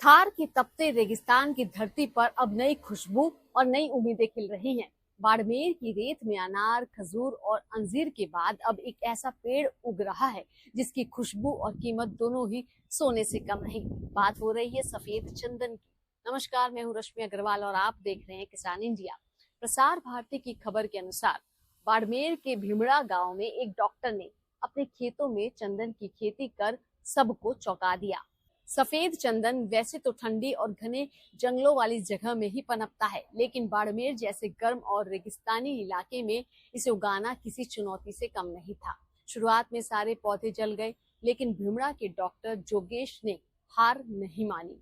थार की तपते रेगिस्तान की धरती पर अब नई खुशबू और नई उम्मीदें खिल रही हैं। बाड़मेर की रेत में अनार, खजूर और अंजीर के बाद अब एक ऐसा पेड़ उग रहा है जिसकी खुशबू और कीमत दोनों ही सोने से कम नहीं। बात हो रही है सफेद चंदन की। नमस्कार, मैं हूं रश्मि अग्रवाल और आप देख रहे हैं किसान इंडिया। प्रसार भारती की खबर के अनुसार बाड़मेर के भीमड़ा गांव में एक डॉक्टर ने अपने खेतों में चंदन की खेती कर सबको चौंका दिया। सफेद चंदन वैसे तो ठंडी और घने जंगलों वाली जगह में ही पनपता है, लेकिन बाड़मेर जैसे गर्म और रेगिस्तानी इलाके में इसे उगाना किसी चुनौती से कम नहीं था। शुरुआत में सारे पौधे जल गए, लेकिन भीमड़ा के डॉक्टर जोगेश ने हार नहीं मानी।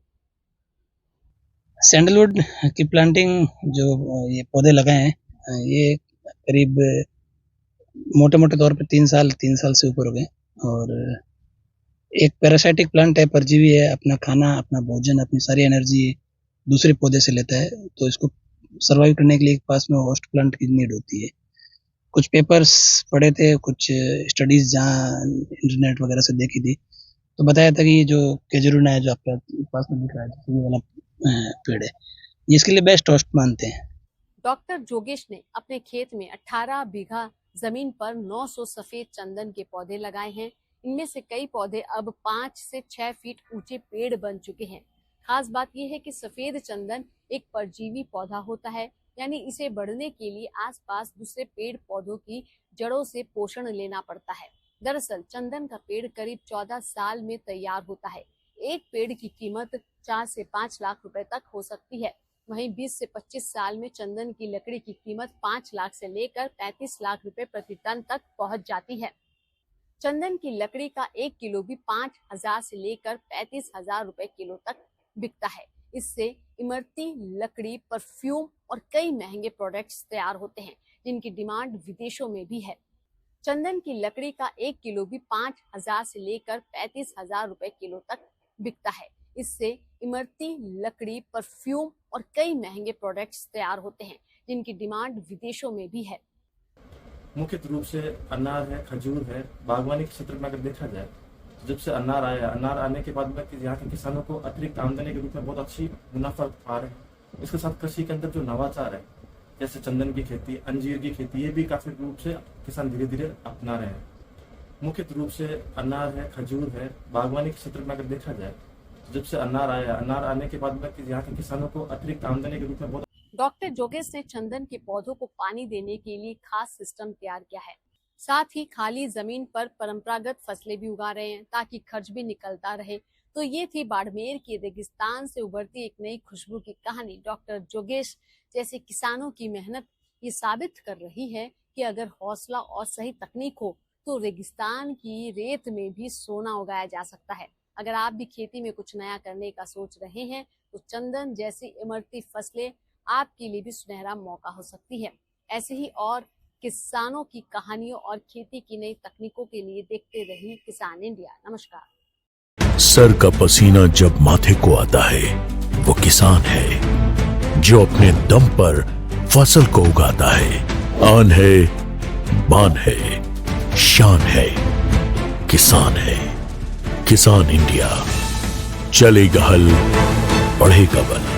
सैंडलवुड की प्लांटिंग जो ये पौधे लगाए हैं, ये करीब मोटे मोटे तौर पे 3 साल से ऊपर हो गए। और एक पैरासाइटिक प्लांट है, परजीवी है, अपना खाना, अपना भोजन, अपनी सारी एनर्जी दूसरे पौधे से लेता है। तो इसको सर्वाइव करने के लिए पास में होस्ट प्लांट की नीड होती है। कुछ पेपर्स पढ़े थे, कुछ स्टडीज जहाँ इंटरनेट वगैरह से देखी थी, तो बताया था कि ये जो केजरूना है, जो आपके पास में दिख रहा है, ये वाला पेड़ है, ये इसके लिए बेस्ट होस्ट मानते हैं। डॉक्टर जोगेश ने अपने खेत में 18 बीघा जमीन पर 900 सफेद चंदन के पौधे लगाए हैं। इनमें से कई पौधे अब 5 से 6 फीट ऊंचे पेड़ बन चुके हैं। खास बात यह है कि सफेद चंदन एक परजीवी पौधा होता है, यानी इसे बढ़ने के लिए आसपास दूसरे पेड़ पौधों की जड़ों से पोषण लेना पड़ता है। दरअसल चंदन का पेड़ करीब 14 साल में तैयार होता है। एक पेड़ की कीमत 4 से 5 लाख रुपए तक हो सकती है। वहीं 20 से 25 साल में चंदन की लकड़ी की कीमत 5 लाख से लेकर 35 लाख रुपए प्रति टन तक पहुंच जाती है। चंदन की लकड़ी का 1 किलो भी 5,000 से लेकर 35,000 रुपए किलो तक बिकता है। इससे इमरती लकड़ी, परफ्यूम और कई महंगे प्रोडक्ट्स तैयार होते हैं, जिनकी डिमांड विदेशों में भी है। चंदन की लकड़ी का 1 किलो भी 5,000 से लेकर 35,000 रुपए किलो तक बिकता है। इससे इमरती लकड़ी, परफ्यूम और कई महंगे प्रोडक्ट्स तैयार होते हैं, जिनकी डिमांड विदेशों में भी है। मुख्य रूप से अनार है, खजूर है। बागवानी के क्षेत्र में अगर देखा जाए, जब से अनार आया, अनार आने के बाद में यहाँ के किसानों को अतिरिक्त आमदनी के रूप में बहुत अच्छी मुनाफा पा रहे हैं। इसके साथ कृषि के अंदर जो नवाचार है, जैसे चंदन की खेती, अंजीर की खेती, ये भी काफी रूप से किसान धीरे धीरे अपना रहे हैं। मुख्य रूप से अनार है, खजूर है। बागवानी के क्षेत्र में अगर देखा जाए, जब से अनार आया, अनार आने के बाद में यहाँ के किसानों को अतिरिक्त आमदनी के रूप में बहुत। डॉक्टर जोगेश ने चंदन के पौधों को पानी देने के लिए खास सिस्टम तैयार किया है। साथ ही खाली जमीन पर परंपरागत फसलें भी उगा रहे हैं, ताकि खर्च भी निकलता रहे। तो ये थी बाड़मेर की रेगिस्तान से उभरती एक नई खुशबू की कहानी। डॉक्टर जोगेश जैसे किसानों की मेहनत ये साबित कर रही है कि अगर हौसला और सही तकनीक हो तो रेगिस्तान की रेत में भी सोना उगाया जा सकता है। अगर आप भी खेती में कुछ नया करने का सोच रहे हैं तो चंदन जैसी इमरती फसलें आपके लिए भी सुनहरा मौका हो सकती है। ऐसे ही और किसानों की कहानियों और खेती की नई तकनीकों के लिए देखते रहिए किसान इंडिया। नमस्कार। सर का पसीना जब माथे को आता है, वो किसान है जो अपने दम पर फसल को उगाता है। आन है, बान है, शान है, किसान है। किसान इंडिया, चलेगा हल, बढ़ेगा बल।